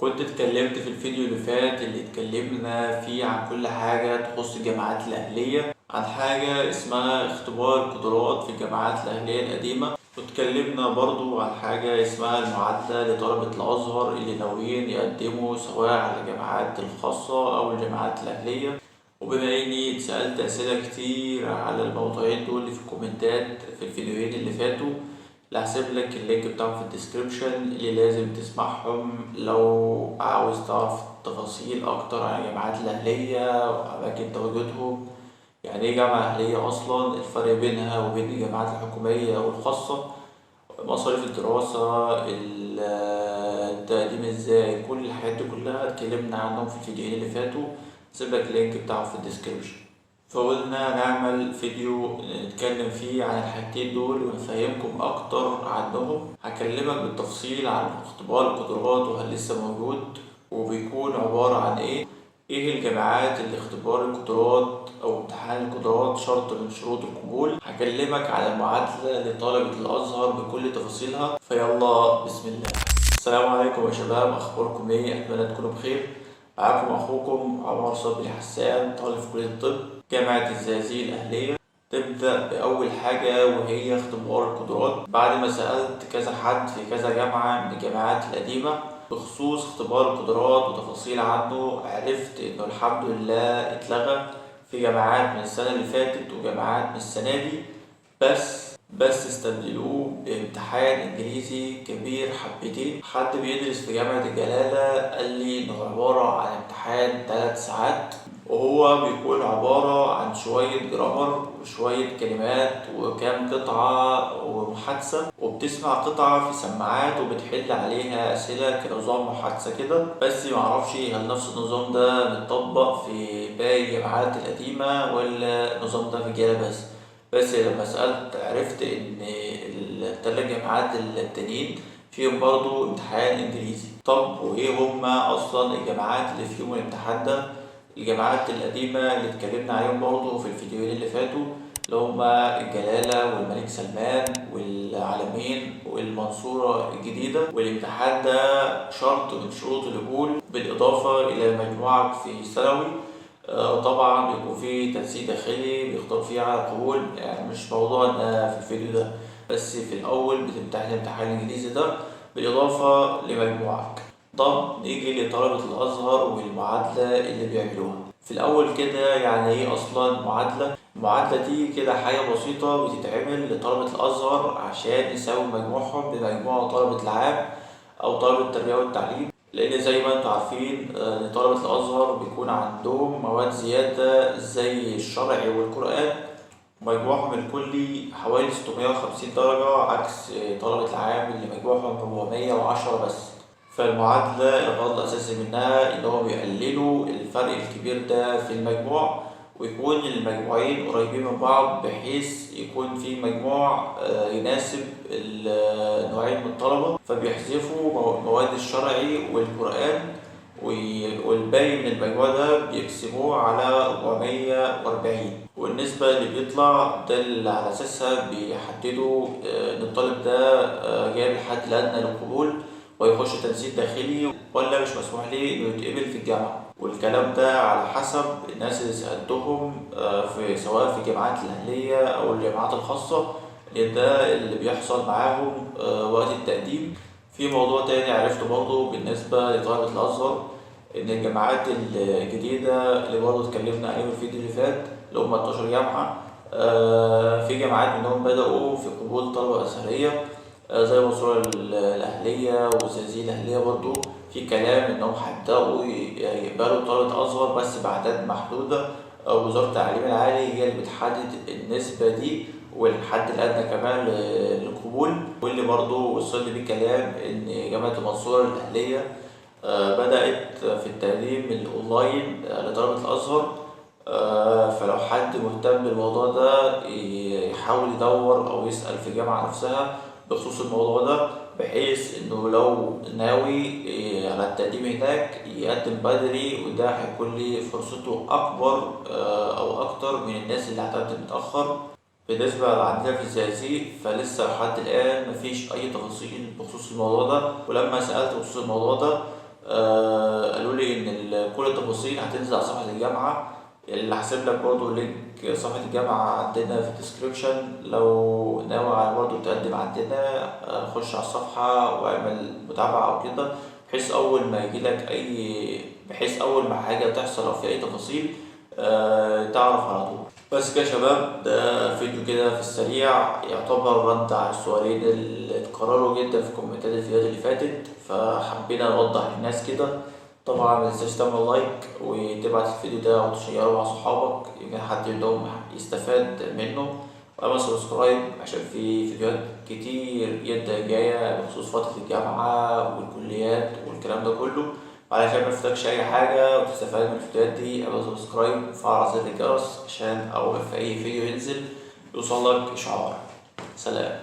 كنت اتكلمت في الفيديو اللي فات اللي اتكلمنا فيه عن كل حاجة تخص الجامعات الأهلية، عن حاجة اسمها اختبار القدرات في الجامعات الأهلية القديمة، واتكلمنا برضو عن حاجة اسمها المعادلة لطلبة الأزهر اللي ناويين يقدموا سواء على الجامعات الخاصة أو الجامعات الأهلية. وبما إني اتسألت أسئلة كتير على الموضوعين دول في الكومنتات في الفيديوهين اللي فاتوا، اللي هسيب لك اللينك بتاعهم في الديسكريبشن اللي لازم تسمعهم لو عاوز تعرف تفاصيل أكتر عن الجامعات الأهلية وأماكن تواجدهم. يعني إيه جامعة أهلية أصلا، الفرق بينها وبين الجامعات الحكومية والخاصة، مصاريف الدراسة، التقديم ازاي، كل الحاجات دي كلها اتكلمنا عنهم في الفيديوهين اللي فاتوا. هسيب لك اللينك بتاعه في الديسكريبشن. فقلنا نعمل فيديو نتكلم فيه عن الحاجتين دول ونفهمكم أكتر عنهم. هكلمك بالتفصيل عن اختبار القدرات وهل لسه موجود وبيكون عبارة عن ايه الجامعات اللي اختبار القدرات أو امتحان القدرات شرط من شروط القبول. هكلمك على المعادلة لطلبة الأزهر بكل تفاصيلها، فيلا بسم الله. السلام عليكم يا شباب، أخباركم ايه؟ أتمنى تكونوا بخير. معاكم أخوكم عمر صبري حسان، طالب في كلية الطب جامعة الزقازيق الأهلية. تبدأ بأول حاجة وهي اختبار القدرات. بعد ما سألت كذا حد في كذا جامعة من الجامعات القديمة بخصوص اختبار القدرات وتفاصيل عنه، عرفت إنه الحمد لله اتلغى في جامعات من السنة اللي فاتت وجامعات من السنة دي، بس استبدلوه بامتحان انجليزي كبير حبتين. حد بيدرس في جامعة الجلالة قال لي انه عبارة عن امتحان 3 ساعات، وهو بيكون عبارة عن شوية جرامر وشوية كلمات وكام قطعة ومحادثة، وبتسمع قطعة في سماعات وبتحل عليها أسئلة كنظام محادثة كده. بس معرفش هل نفس النظام ده متطبق في باقي الجامعات القديمة ولا النظام ده في الجلالة بس لما سألت عرفت إن التلات جامعات التانيين فيهم برضو امتحان إنجليزي. طب وإيه هما أصلا الجامعات اللي فيهم الامتحان ده؟ الجامعات القديمة اللي اتكلمنا عليهم برضو في الفيديوهين اللي فاتوا، اللي هما الجلالة والملك سلمان والعلمين والمنصورة الجديدة. والامتحان ده شرط من شروط القبول بالإضافة إلى مجموعك في ثانوي. طبعا بيكون في تنسيق داخلي بيختار فيه على القبول، يعني مش موضوعنا في الفيديو ده، بس في الأول بتمتحن الامتحان الإنجليزي ده بالإضافة لمجموعك. طب نيجي لطلبة الأزهر والمعادلة اللي بيعملوها. في الأول كده يعني إيه أصلا معادلة؟ المعادلة دي كده حاجة بسيطة بتتعمل لطلبة الأزهر عشان يساوي مجموعهم بمجموع طلبة العام أو طلبة التربية والتعليم، لأن زي ما انتوا عارفين إن طلبة الأزهر بيكون عندهم مواد زيادة زي الشرع والقرآن، مجموعهم الكلي حوالي 650 درجة عكس طلبة العام اللي مجموعهم 410 بس. فالمعادلة الغرض الأساسي منها إن هو بيقللوا الفرق الكبير ده في المجموع، ويكون المجموعين قريبين من بعض بحيث يكون في مجموع يناسب النوعين من الطلبة، فبيحذفوا مواد الشرعي والقرآن والباقي من المجموع ده بيقسموه على 440. والنسبة اللي بيطلع ده اللي على أساسها بيحددوا إن الطالب ده جايب الحد الأدنى للقبول ويخش تنسيق داخلي ولا مش مسموح ليه إنه يتقبل في الجامعة. والكلام ده على حسب الناس اللي سألتهم في سواء في الجامعات الأهلية أو الجامعات الخاصة، لأن ده اللي بيحصل معاهم وقت التقديم. في موضوع تاني عرفته برضه بالنسبة لطلبة الأزهر، إن الجامعات الجديدة اللي برضه اتكلمنا عليهم في الفيديو اللي فات اللي هم 12 جامعة، في جامعات منهم بدأوا في قبول طلبة أزهرية زي المنصورة الأهلية والزقازيق الأهلية. برضو في كلام إنهم هيبدأوا يقبلوا طلبة أزهر بس بأعداد محدودة. وزارة التعليم العالي هي اللي بتحدد النسبة دي والحد الأدنى كمان للقبول. واللي برضو وصل لي بيه كلام إن جامعة المنصورة الأهلية بدأت في التقديم الأونلاين لطلبة الأزهر. فلو حد مهتم بالموضوع ده يحاول يدور أو يسأل في الجامعة نفسها بخصوص الموضوع ده، بحيث إنه لو ناوي على التقديم هناك يقدم بدري، وده هيكون لي فرصته أكبر أو أكتر من الناس اللي هتقدم متأخر. بالنسبة عندنا في الزقازيق فلسه لحد الآن مفيش أي تفاصيل بخصوص الموضوع ده، ولما سألت بخصوص الموضوع ده تفاصيل هتنزل على صفحة الجامعة، اللي هسيب لك برضه لينك صفحة الجامعة عندنا في الديسكريبشن. لو ناوي على برضه تقدم عندنا خش على الصفحة واعمل متابعة أو كده، بحيث أول ما حاجة تحصل أو في أي تفاصيل تعرف على طول. بس كده يا شباب، ده فيديو كده في السريع يعتبر رد على السؤالين اللي اتكرروا جدا في كومنتات الفيديوهات اللي فاتت، فحبينا نوضح للناس كده. طبعا متنساش تعمل لايك وتبعت الفيديو ده وتشيره مع صحابك، يمكن حد منهم يستفاد منه، واعمل سبسكرايب عشان في فيديوهات كتير جدا جاية بخصوص فترة الجامعة والكليات والكلام ده كله. علشان ميفوتكش أي حاجة وتستفاد من الفيديوهات دي، اعمل سبسكرايب وفعل زر الجرس عشان أول ما في أي فيديو ينزل يوصلك إشعار. سلام.